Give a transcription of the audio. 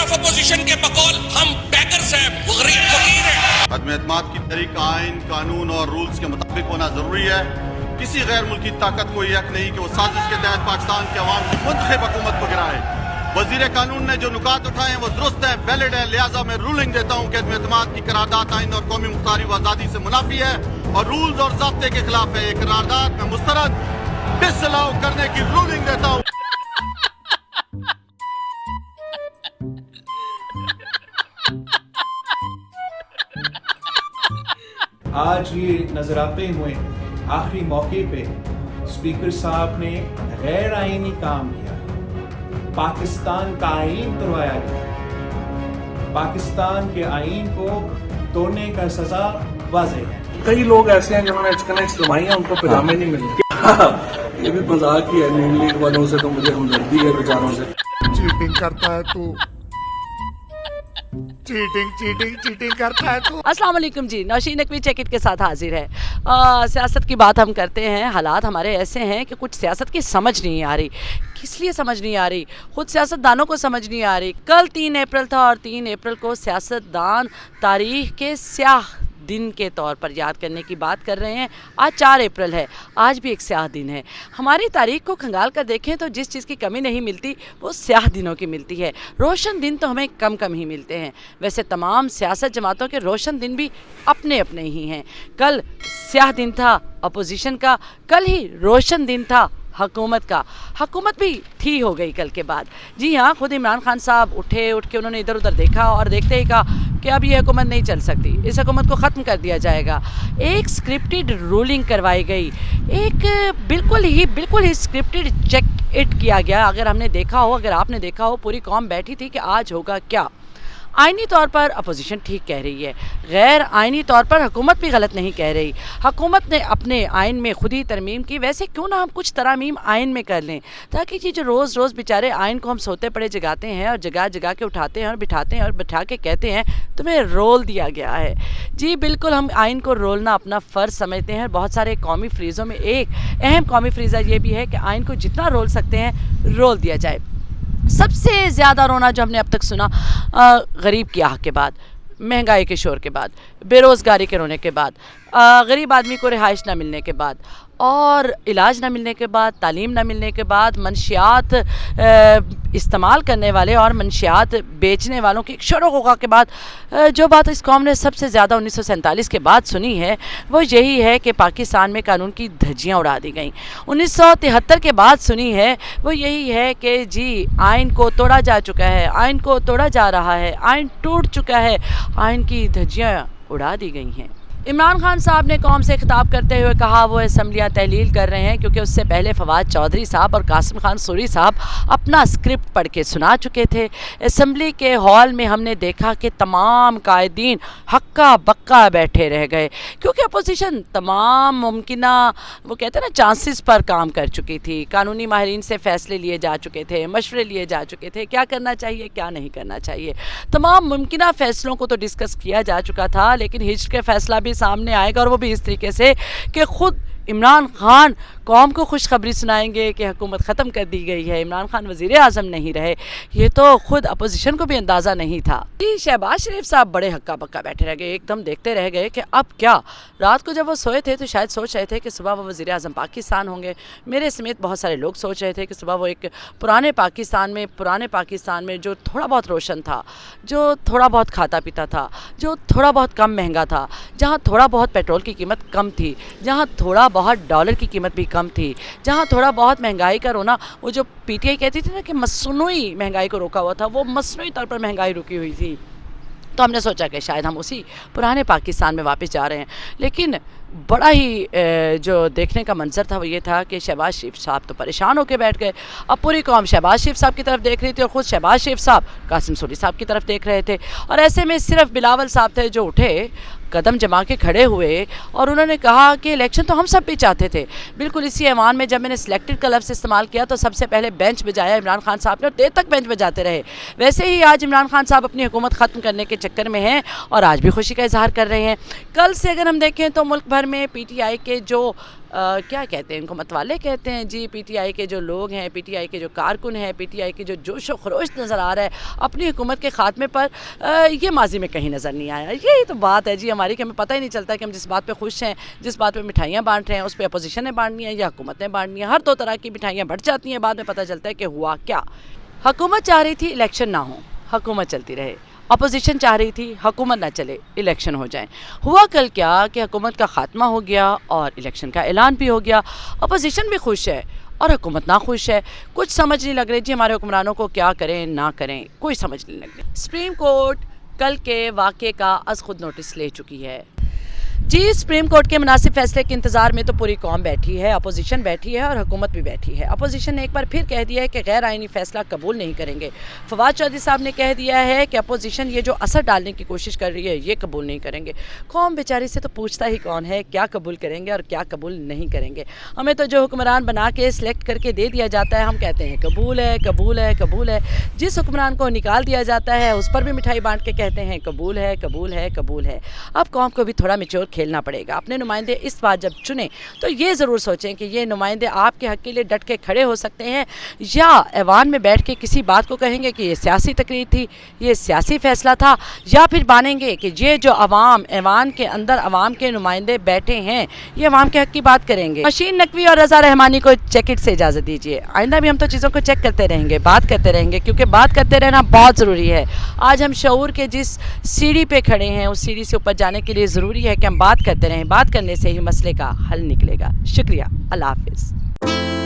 तरफ अपोजिशन के बकौल हम बैकर्स हैं, गरीब फकीर हैं। अदम एतमाद की तहरीक आइन, कानून और रूल्स के मुताबिक होना जरूरी है। किसी गैर मुल्की ताकत को यह हक नहीं कि वो साजिश के तहत पाकिस्तान के अवाम की मुंतखब हुकूमत को गिराए। वजीर कानून ने जो नुकात उठाए हैं वो दुरुस्त है, वैलिड है, लिहाजा मैं रूलिंग देता हूँ कि अदम एतमाद की करारदाद आइन और कौमी मुख्तारी व आज़ादी से मुनाफी है और रूल्स और ज़ाब्ते के खिलाफ है। ये करारदाद मैं मुस्तरद डिसअलाउ करने की रूलिंग देता हूँ। आज ये नजराते हुए आखिरी मौके पे स्पीकर साहब ने गैर आईनी काम किया है। पाकिस्तान का आईन तोड़वाया गया है। पाकिस्तान के आईन को तोड़ने का सजा वाज़ेह है। कई लोग ऐसे हैं जिन्होंने एक्सकनेक्ट करवाई हैं, उनको पैजामे नहीं मिले। ये भी मजाक ही है। नीली लीग वालों से तो मुझे हमदर्दी है बेचारों से। चीटिंग करता है तू, चीटिंग करता है तू। अस्सलाम वालेकुम जी, नौशीन नकवी चेक के साथ हाजिर है। सियासत की बात हम करते हैं। हालात हमारे ऐसे हैं कि कुछ सियासत की समझ नहीं आ रही। किस लिए समझ नहीं आ रही? खुद सियासतदानों को समझ नहीं आ रही। कल 3 अप्रैल था और 3 अप्रैल को सियासतदान तारीख के स्याह दिन के तौर पर याद करने की बात कर रहे हैं। आज 4 अप्रैल है, आज भी एक स्याह दिन है। हमारी तारीख को खंगाल कर देखें तो जिस चीज़ की कमी नहीं मिलती वो स्याह दिनों की मिलती है। रोशन दिन तो हमें कम ही मिलते हैं। वैसे तमाम सियासत जमातों के रोशन दिन भी अपने अपने ही हैं। कल स्याह दिन था अपोजिशन का, कल ही रोशन दिन था हुकूमत का। हुकूमत भी थी हो गई कल के बाद। जी हाँ, खुद इमरान खान साहब उठ के उन्होंने इधर उधर देखा और देखते ही कहा कि अब ये हुकूमत नहीं चल सकती, इस हुकूमत को ख़त्म कर दिया जाएगा। एक स्क्रिप्टेड रूलिंग करवाई गई, एक बिल्कुल ही स्क्रिप्टेड चेक इट किया गया। अगर आपने देखा हो पूरी कौम बैठी थी कि आज होगा क्या। आइनी तौर पर अपोजिशन ठीक कह रही है, गैर आइनी तौर पर हुकूमत भी गलत नहीं कह रही। हुकूमत ने अपने आइन में खुद ही तरमीम की। वैसे क्यों ना हम कुछ तरमीम आइन में कर लें, ताकि ये जो रोज़ बेचारे आइन को हम सोते पड़े जगाते हैं और जगा के उठाते हैं और बिठाते हैं और बिठा के कहते हैं तुम्हें रोल दिया गया है। जी बिल्कुल, हम आइन को रोलना अपना फ़र्ज़ समझते हैं। बहुत सारे कौमी फ्रीज़ों में एक अहम कौमी फ्रीज़ा ये भी है कि आइन को जितना रोल सकते हैं रोल दिया जाए। सबसे ज़्यादा रोना जो हमने अब तक सुना गरीब की आह के बाद, महंगाई के शोर के बाद, बेरोज़गारी के रोने के बाद, गरीब आदमी को रिहाइश ना मिलने के बाद और इलाज ना मिलने के बाद, तालीम ना मिलने के बाद, मंशियात इस्तेमाल करने वाले और मंशियात बेचने वालों की शोर-ओ-गौगा के बाद जो बात इस कौम ने सबसे ज़्यादा 1947 के बाद सुनी है वो यही है कि पाकिस्तान में कानून की धज्जियाँ उड़ा दी गईं। 1973 के बाद सुनी है वो यही है कि जी आइन को तोड़ा जा चुका है, आइन को तोड़ा जा रहा है, आइन टूट चुका है, आइन की धज्जियाँ उड़ा दी गई हैं। इमरान खान साहब ने कौम से खिताब करते हुए कहा वो असम्बलियाँ तहलील कर रहे हैं, क्योंकि उससे पहले फवाद चौधरी साहब और कासिम खान सूरी साहब अपना स्क्रिप्ट पढ़ के सुना चुके थे। असम्बली के हॉल में हमने देखा कि तमाम कायदीन हक्का बक्का बैठे रह गए, क्योंकि अपोजिशन तमाम मुमकिना वो कहते हैं ना चांसेस पर काम कर चुकी थी। कानूनी माहिरीन से फ़ैसले लिए जा चुके थे, मशवरे लिए जा चुके थे, क्या करना चाहिए क्या नहीं करना चाहिए। तमाम मुमकिना फ़ैसलों को तो डिस्कस किया जा चुका था, लेकिन हिजर के फ़ैसला भी सामने आएगा और वो भी इस तरीके से कि खुद इमरान खान कौम को खुशखबरी सुनाएंगे कि हुकूमत ख़त्म कर दी गई है, इमरान खान वज़ीर आज़म नहीं रहे। ये तो खुद अपोजिशन को भी अंदाज़ा नहीं था। शहबाज शरीफ साहब बड़े हक्का बक्का बैठे रह गए, एकदम देखते रह गए कि अब क्या। रात को जब वो सोए थे तो शायद सोच रहे थे कि सुबह वो वज़ीर आज़म पाकिस्तान होंगे। मेरे समेत बहुत सारे लोग सोच रहे थे कि सुबह वो एक पुराने पाकिस्तान में जो थोड़ा बहुत रोशन था, जो थोड़ा बहुत खाता पीता था, जो थोड़ा बहुत कम महंगा था, जहाँ थोड़ा बहुत पेट्रोल की कीमत कम थी, जहाँ थोड़ा बहुत डॉलर की कीमत भी कम थी, जहाँ थोड़ा बहुत महंगाई का रोना, वो जो पीटीआई कहती थी ना कि मसनूई महंगाई को रोका हुआ था, वो मसनूई तौर पर महंगाई रुकी हुई थी। तो हमने सोचा कि शायद हम उसी पुराने पाकिस्तान में वापस जा रहे हैं। लेकिन बड़ा ही जो देखने का मंजर था वो ये था कि शहबाज शरीफ साहब तो परेशान होकर बैठ गए। अब पूरी कौम शहबाज शरीफ साहब की तरफ देख रही थी और ख़ुद शहबाज शरीफ साहब कासिम सूरी साहब की तरफ देख रहे थे। और ऐसे में सिर्फ बिलावल साहब थे जो उठे, कदम जमा के खड़े हुए और उन्होंने कहा कि इलेक्शन तो हम सब भी चाहते थे। बिल्कुल इसी ऐवान में जब मैंने सिलेक्टेड का लफ्ज़ इस्तेमाल किया तो सबसे पहले बेंच बजाया इमरान खान साहब ने और देर तक बेंच बजाते रहे। वैसे ही आज इमरान खान साहब अपनी हुकूमत ख़त्म करने के चक्कर में हैं और आज भी खुशी का इजहार कर रहे हैं। कल से अगर हम देखें तो मुल्क भर بھر میں پی ٹی آئی کے جو کیا کہتے ہیں ان کو متوالے کہتے ہیں جی، پی ٹی آئی کے جو لوگ ہیں، پی ٹی آئی کے جو کارکن ہیں، پی ٹی آئی کے جو جوش و خروش نظر آ رہا ہے اپنی حکومت کے خاتمے پر، یہ ماضی میں کہیں نظر نہیں آیا. یہی تو بات ہے جی ہماری کہ ہمیں پتہ ہی نہیں چلتا کہ ہم جس بات پہ خوش ہیں، جس بات پہ مٹھائیاں بانٹ رہے ہیں، اس پہ اپوزیشن نے بانٹنی ہے یا حکومت نے بانٹنی ہے. ہر دو طرح کی مٹھائیاں بٹ جاتی ہیں، بعد میں پتہ چلتا ہے کہ ہوا کیا. حکومت چاہ رہی تھی الیکشن نہ ہو، حکومت چلتی رہے. اپوزیشن چاہ رہی تھی حکومت نہ چلے، الیکشن ہو جائیں. ہوا کل کیا کہ حکومت کا خاتمہ ہو گیا اور الیکشن کا اعلان بھی ہو گیا. اپوزیشن بھی خوش ہے اور حکومت نہ خوش ہے. کچھ سمجھ نہیں لگ رہی جی ہمارے حکمرانوں کو کیا کریں نہ کریں، کوئی سمجھ نہیں لگ رہی. سپریم کورٹ کل کے واقعے کا از خود نوٹس لے چکی ہے. جی سپریم کورٹ کے مناسب فیصلے کے انتظار میں تو پوری قوم بیٹھی ہے، اپوزیشن بیٹھی ہے اور حکومت بھی بیٹھی ہے. اپوزیشن نے ایک بار پھر کہہ دیا ہے کہ غیر آئینی فیصلہ قبول نہیں کریں گے. فواد چودھری صاحب نے کہہ دیا ہے کہ اپوزیشن یہ جو اثر ڈالنے کی کوشش کر رہی ہے یہ قبول نہیں کریں گے. قوم بیچاری سے تو پوچھتا ہی کون ہے کیا قبول کریں گے اور کیا قبول نہیں کریں گے. ہمیں تو جو حکمران بنا کے سلیکٹ کر کے دے دیا جاتا ہے ہم کہتے ہیں قبول ہے قبول ہے قبول ہے. جس حکمران کو نکال دیا جاتا ہے اس پر بھی مٹھائی بانٹ کے کہتے ہیں قبول ہے قبول ہے قبول ہے. اب قوم کو بھی تھوڑا میچور کھیلنا پڑے گا. اپنے نمائندے اس بار جب چنیں تو یہ ضرور سوچیں کہ یہ نمائندے آپ کے حق کے لیے ڈٹ کے کھڑے ہو سکتے ہیں یا ایوان میں بیٹھ کے کسی بات کو کہیں گے کہ یہ سیاسی تقریر تھی، یہ سیاسی فیصلہ تھا، یا پھر مانیں گے کہ یہ جو عوام ایوان کے اندر عوام کے نمائندے بیٹھے ہیں یہ عوام کے حق کی بات کریں گے. مشین نقوی اور رضا رحمانی کو چیکٹ سے اجازت دیجیے. آئندہ بھی ہم تو چیزوں کو چیک کرتے رہیں گے، بات کرتے رہیں گے، کیونکہ بات کرتے رہنا بہت ضروری ہے. آج ہم شعور کے جس سیڑھی پہ کھڑے ہیں اس سیڑھی سے اوپر جانے کے لیے ضروری ہے کہ ہم بات کرتے رہیں. بات کرنے سے ہی مسئلے کا حل نکلے گا. شکریہ. اللہ حافظ.